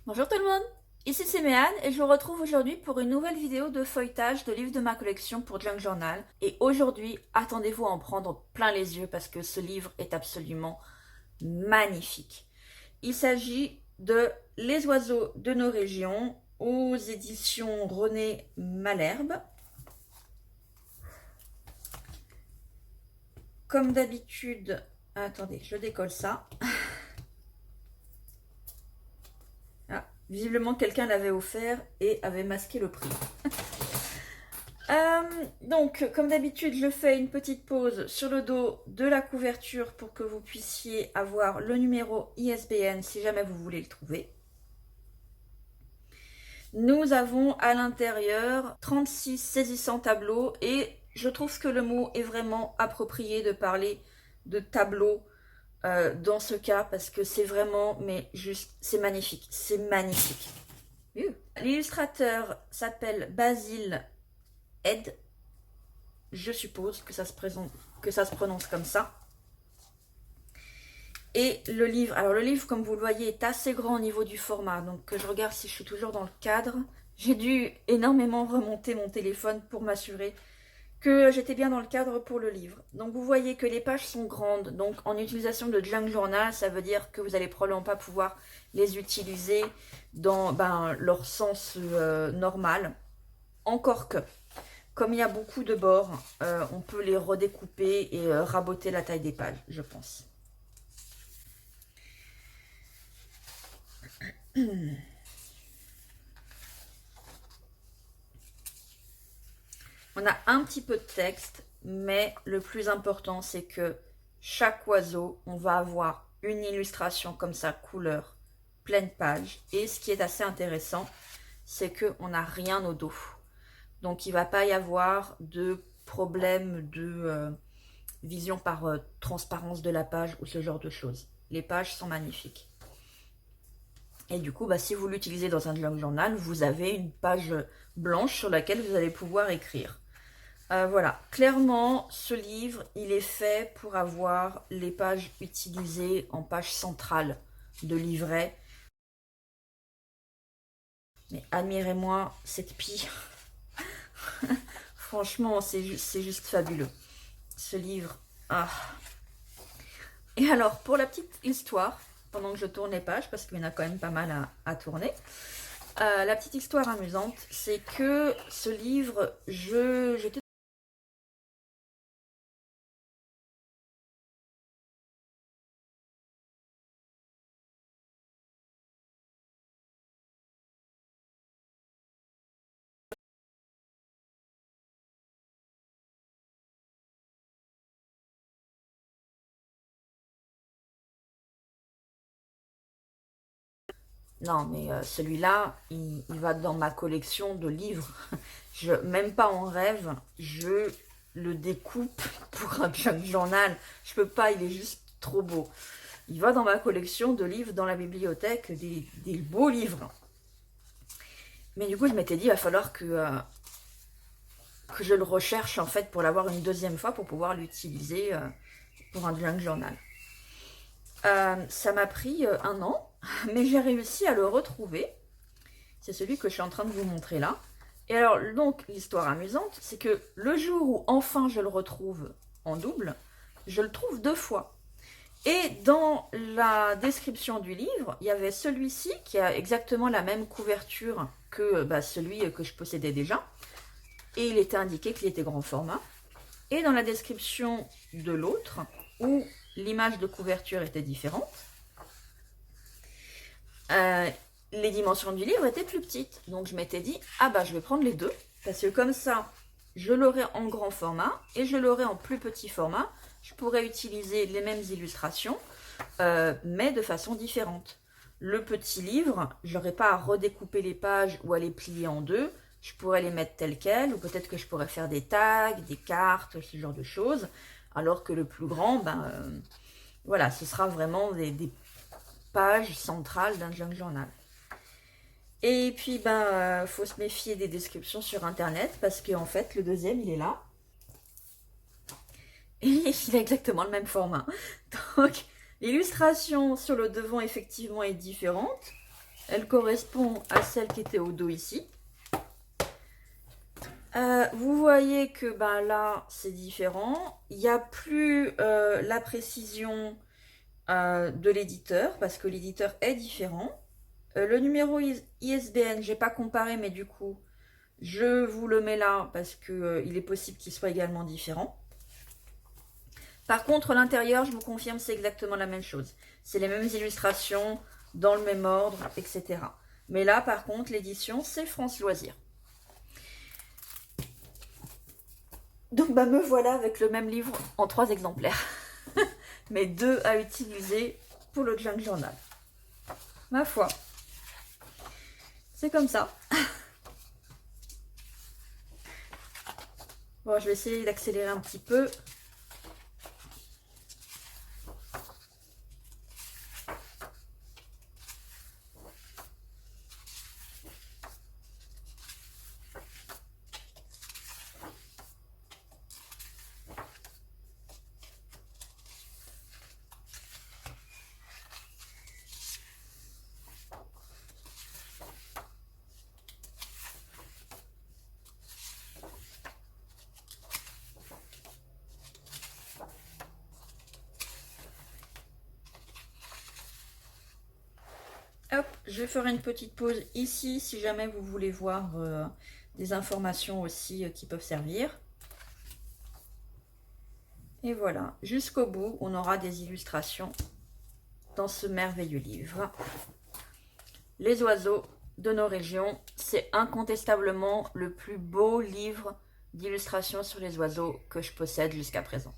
Bonjour tout le monde, ici c'est Méane et je vous retrouve aujourd'hui pour une nouvelle vidéo de feuilletage de livres de ma collection pour Junk Journal. Et aujourd'hui, attendez-vous à en prendre plein les yeux parce que ce livre est absolument magnifique. Il s'agit de Les oiseaux de nos régions aux éditions René Malherbe. Comme d'habitude, attendez, je décolle ça. Ah, visiblement quelqu'un l'avait offert et avait masqué le prix. Donc, comme d'habitude, je fais une petite pause sur le dos de la couverture pour que vous puissiez avoir le numéro ISBN si jamais vous voulez le trouver. Nous avons à l'intérieur 36 saisissants tableaux et je trouve que le mot est vraiment approprié de parler de tableau dans ce cas parce que c'est vraiment, mais juste, c'est magnifique, c'est magnifique. L'illustrateur s'appelle Basile Ed. Je suppose que ça se prononce comme ça. Et le livre, alors le livre, comme vous le voyez, est assez grand au niveau du format. Donc que je regarde si je suis toujours dans le cadre. J'ai dû énormément remonter mon téléphone pour m'assurer que j'étais bien dans le cadre pour le livre. Donc vous voyez que les pages sont grandes. Donc en utilisation de Junk Journal, ça veut dire que vous n'allez probablement pas pouvoir les utiliser dans leur sens normal. Encore que, comme il y a beaucoup de bords, on peut les redécouper et raboter la taille des pages, je pense. On a un petit peu de texte, mais le plus important, c'est que chaque oiseau, on va avoir une illustration comme ça, couleur, pleine page. Et ce qui est assez intéressant, c'est qu'on n'a rien au dos. Donc il ne va pas y avoir de problème de vision par transparence de la page ou ce genre de choses. Les pages sont magnifiques. Et du coup, si vous l'utilisez dans un junk journal, vous avez une page blanche sur laquelle vous allez pouvoir écrire. Voilà, clairement, ce livre, il est fait pour avoir les pages utilisées en page centrale de livret. Mais admirez-moi cette pie. Franchement, c'est juste fabuleux. Ce livre. Ah. Et alors, pour la petite histoire, pendant que je tourne les pages, parce qu'il y en a quand même pas mal à tourner, la petite histoire amusante, c'est que ce livre, j'étais non, mais celui-là, il va dans ma collection de livres. Même pas en rêve, je le découpe pour un junk journal. Je peux pas, il est juste trop beau. Il va dans ma collection de livres dans la bibliothèque, des beaux livres. Mais du coup, je m'étais dit, il va falloir que je le recherche en fait pour l'avoir une deuxième fois pour pouvoir l'utiliser pour un junk journal. Ça m'a pris un an, mais j'ai réussi à le retrouver. C'est celui que je suis en train de vous montrer là. Et alors, donc, l'histoire amusante, c'est que le jour où enfin je le retrouve en double, je le trouve deux fois. Et dans la description du livre, il y avait celui-ci qui a exactement la même couverture que celui que je possédais déjà. Et il était indiqué qu'il était grand format. Et dans la description de l'autre, où l'image de couverture était différente, les dimensions du livre étaient plus petites. Donc je m'étais dit, je vais prendre les deux, parce que comme ça, je l'aurai en grand format et je l'aurai en plus petit format. Je pourrais utiliser les mêmes illustrations, mais de façon différente. Le petit livre, je n'aurais pas à redécouper les pages ou à les plier en deux. Je pourrais les mettre telles quelles, ou peut-être que je pourrais faire des tags, des cartes, ce genre de choses. Alors que le plus grand, voilà, ce sera vraiment des pages centrales d'un junk journal. Et puis, faut se méfier des descriptions sur Internet parce qu'en fait, le deuxième, il est là. Et il a exactement le même format. Donc, l'illustration sur le devant, effectivement, est différente. Elle correspond à celle qui était au dos ici. Vous voyez que ben, là, c'est différent. Il n'y a plus la précision de l'éditeur, parce que l'éditeur est différent. Le numéro ISBN, j'ai pas comparé, mais du coup, je vous le mets là, parce que il est possible qu'il soit également différent. Par contre, l'intérieur, je vous confirme, c'est exactement la même chose. C'est les mêmes illustrations, dans le même ordre, etc. Mais là, par contre, l'édition, c'est France Loisirs. Donc, bah, me voilà avec le même livre en 3 exemplaires. Mais 2 à utiliser pour le Junk Journal. Ma foi. C'est comme ça. Bon, je vais essayer d'accélérer un petit peu. Hop, je ferai une petite pause ici si jamais vous voulez voir des informations aussi qui peuvent servir. Et voilà, jusqu'au bout, on aura des illustrations dans ce merveilleux livre. Les oiseaux de nos régions, c'est incontestablement le plus beau livre d'illustrations sur les oiseaux que je possède jusqu'à présent.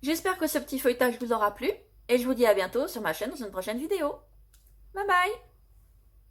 J'espère que ce petit feuilletage vous aura plu et je vous dis à bientôt sur ma chaîne dans une prochaine vidéo. Bye bye!